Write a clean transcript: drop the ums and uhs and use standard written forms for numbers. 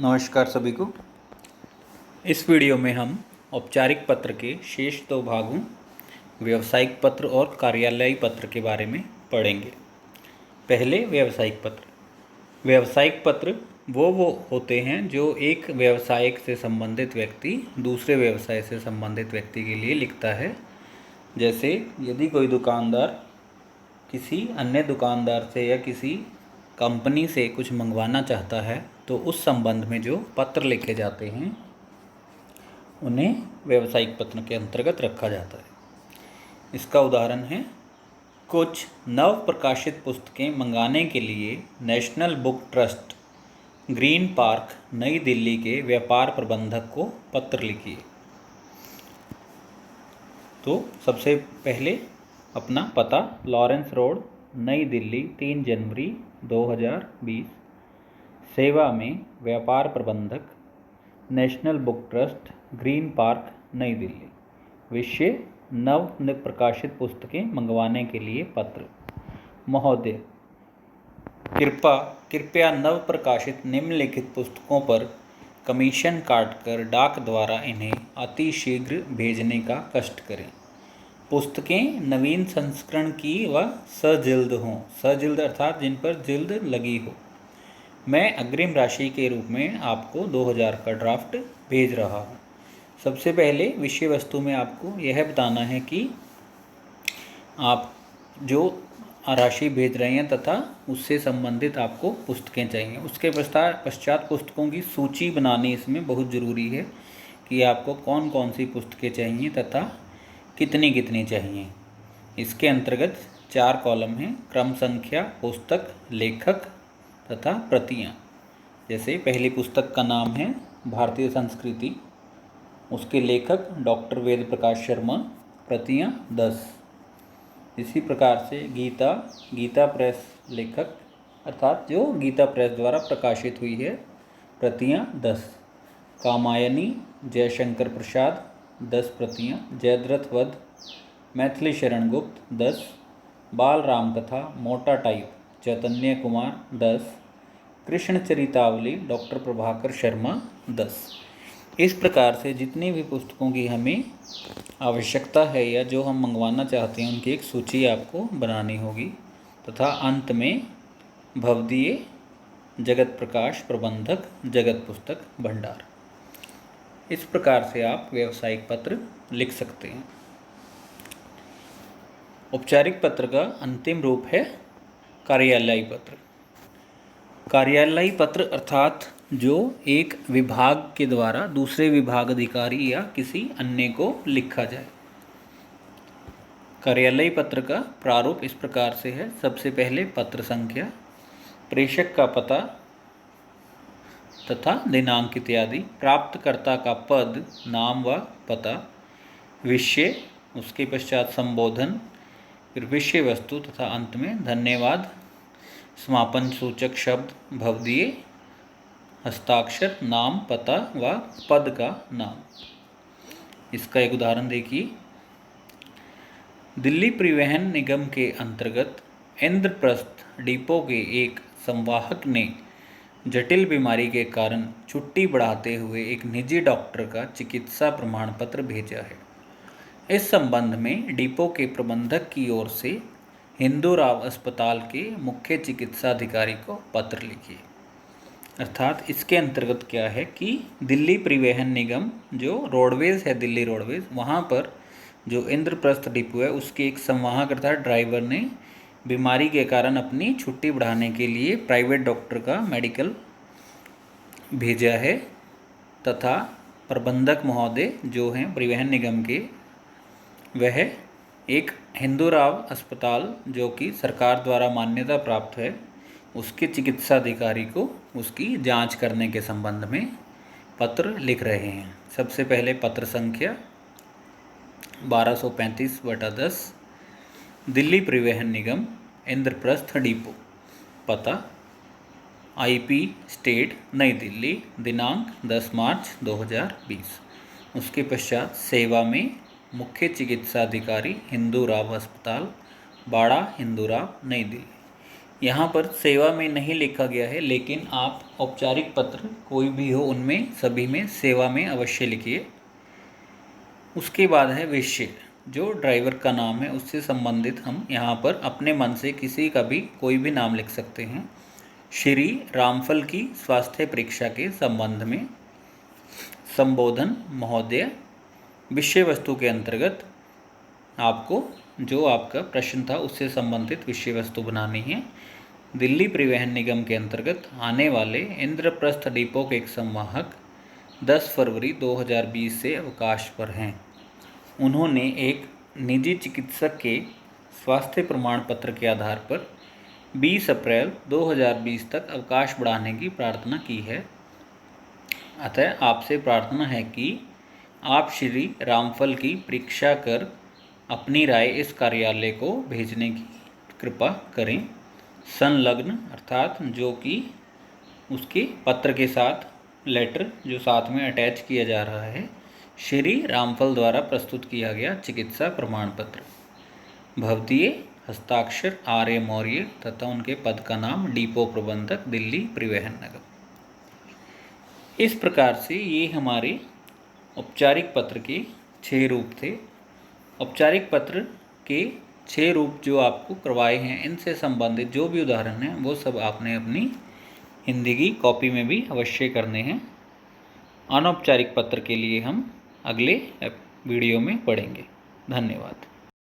नमस्कार सभी को। इस वीडियो में हम औपचारिक पत्र के शेष दो भागों व्यावसायिक पत्र और कार्यालयी पत्र के बारे में पढ़ेंगे। पहले व्यावसायिक पत्र। व्यावसायिक पत्र वो होते हैं जो एक व्यवसाय से संबंधित व्यक्ति दूसरे व्यवसाय से संबंधित व्यक्ति के लिए लिखता है। जैसे यदि कोई दुकानदार किसी अन्य दुकानदार से या किसी कंपनी से कुछ मंगवाना चाहता है तो उस संबंध में जो पत्र लिखे जाते हैं उन्हें व्यावसायिक पत्र के अंतर्गत रखा जाता है। इसका उदाहरण है, कुछ नव प्रकाशित पुस्तकें मंगाने के लिए national book trust, green park, नई दिल्ली के व्यापार प्रबंधक को पत्र लिखिए। तो सबसे पहले अपना पता, लॉरेंस रोड, नई दिल्ली, 3 जनवरी 2020। सेवा में व्यापार प्रबंधक, national book trust, green park, नई दिल्ली। विषय, नव प्रकाशित पुस्तकें मंगवाने के लिए पत्र। महोदय, कृपया नव प्रकाशित निम्नलिखित पुस्तकों पर कमीशन काटकर डाक द्वारा इन्हें अतिशीघ्र भेजने का कष्ट करें। पुस्तकें नवीन संस्करण की व सजिल्द हों। सजिल्द अर्थात जिन पर जिल्द लगी हो। मैं अग्रिम राशि के रूप में आपको 2000 का ड्राफ्ट भेज रहा हूँ। सबसे पहले विषय वस्तु में आपको यह बताना है कि आप जो राशि भेज रहे हैं तथा उससे संबंधित आपको पुस्तकें चाहिए। उसके पश्चात पुस्तकों की सूची बनानी इसमें बहुत ज़रूरी है कि आपको कौन कौन सी पुस्तकें चाहिए तथा कितनी कितनी चाहिए। इसके अंतर्गत 4 कॉलम हैं, क्रम संख्या, पुस्तक, लेखक तथा प्रतियां। जैसे पहली पुस्तक का नाम है भारतीय संस्कृति, उसके लेखक डॉक्टर वेद प्रकाश शर्मा, प्रतियां 10। इसी प्रकार से गीता प्रेस लेखक अर्थात जो गीता प्रेस द्वारा प्रकाशित हुई है, प्रतियां 10। कामायनी जयशंकर प्रसाद 10 प्रतियां। जयद्रथ वध मैथिली शरण गुप्त 10। बाल राम कथा मोटा टाइप चैतन्य कुमार 10। कृष्ण चरितावली डॉक्टर प्रभाकर शर्मा 10। इस प्रकार से जितनी भी पुस्तकों की हमें आवश्यकता है या जो हम मंगवाना चाहते हैं उनकी एक सूची आपको बनानी होगी तथा अंत में भवदीय जगत प्रकाश प्रबंधक जगत पुस्तक भंडार। इस प्रकार से आप व्यावसायिक पत्र लिख सकते हैं। औपचारिक पत्र का अंतिम रूप है कार्यालयी पत्र। कार्यालयी पत्र अर्थात जो एक विभाग के द्वारा दूसरे विभाग अधिकारी या किसी अन्य को लिखा जाए। कार्यालयी पत्र का प्रारूप इस प्रकार से है। सबसे पहले पत्र संख्या, प्रेषक का पता तथा दिनांक इत्यादि, प्राप्तकर्ता का पद, नाम व पता, विषय, उसके पश्चात संबोधन, फिर विषय वस्तु तथा अंत में धन्यवाद, समापन सूचक शब्द, भवदीय, हस्ताक्षर, नाम, पता व पद का नाम। इसका एक उदाहरण देखिए। दिल्ली परिवहन निगम के अंतर्गत इंद्रप्रस्थ डिपो के एक संवाहक ने जटिल बीमारी के कारण छुट्टी बढ़ाते हुए एक निजी डॉक्टर का चिकित्सा प्रमाण पत्र भेजा है। इस संबंध में डिपो के प्रबंधक की ओर से हिंदूराव अस्पताल के मुख्य चिकित्सा अधिकारी को पत्र लिखिए। अर्थात इसके अंतर्गत क्या है कि दिल्ली परिवहन निगम जो रोडवेज़ है, दिल्ली रोडवेज़, वहाँ पर जो इंद्रप्रस्थ डिपो है उसके एक संवाहक अर्थात ड्राइवर ने बीमारी के कारण अपनी छुट्टी बढ़ाने के लिए प्राइवेट डॉक्टर का मेडिकल भेजा है तथा प्रबंधक महोदय जो हैं परिवहन निगम के, वह एक हिंदूराव अस्पताल जो कि सरकार द्वारा मान्यता प्राप्त है उसके चिकित्सा अधिकारी को उसकी जांच करने के संबंध में पत्र लिख रहे हैं। सबसे पहले पत्र संख्या 1235/10, दिल्ली परिवहन निगम, इंद्रप्रस्थ डिपो, पता IP स्टेट नई दिल्ली, दिनांक 10 मार्च 2020। उसके पश्चात सेवा में मुख्य चिकित्सा अधिकारी हिंदूराव अस्पताल, बाड़ा हिंदूराव, नई दिल्ली। यहाँ पर सेवा में नहीं लिखा गया है, लेकिन आप औपचारिक पत्र कोई भी हो उनमें सभी में सेवा में अवश्य लिखिए। उसके बाद है विषय, जो ड्राइवर का नाम है उससे संबंधित हम यहाँ पर अपने मन से किसी का भी कोई भी नाम लिख सकते हैं। श्री रामफल की स्वास्थ्य परीक्षा के संबंध में संबोधन महोदय। विषय वस्तु के अंतर्गत आपको जो आपका प्रश्न था उससे संबंधित विषय वस्तु बनानी है। दिल्ली परिवहन निगम के अंतर्गत आने वाले इंद्रप्रस्थ डिपो के एक संवाहक 10 फरवरी 2020 से अवकाश पर हैं। उन्होंने एक निजी चिकित्सक के स्वास्थ्य प्रमाण पत्र के आधार पर 20 अप्रैल 2020 तक अवकाश बढ़ाने की प्रार्थना की है। अतः आपसे प्रार्थना है कि आप श्री रामफल की परीक्षा कर अपनी राय इस कार्यालय को भेजने की कृपा करें। संलग्न अर्थात जो कि उसके पत्र के साथ लेटर जो साथ में अटैच किया जा रहा है, श्री रामफल द्वारा प्रस्तुत किया गया चिकित्सा प्रमाण पत्र। भवदीय हस्ताक्षर आर्य मौर्य तथा उनके पद का नाम डिपो प्रबंधक दिल्ली परिवहन निगम। इस प्रकार से ये हमारे औपचारिक पत्र के 6 रूप थे। औपचारिक पत्र के 6 रूप जो आपको करवाए हैं, इनसे संबंधित जो भी उदाहरण हैं वो सब आपने अपनी हिंदी की कॉपी में भी अवश्य करने हैं। अनौपचारिक पत्र के लिए हम अगले वीडियो में पढ़ेंगे। धन्यवाद।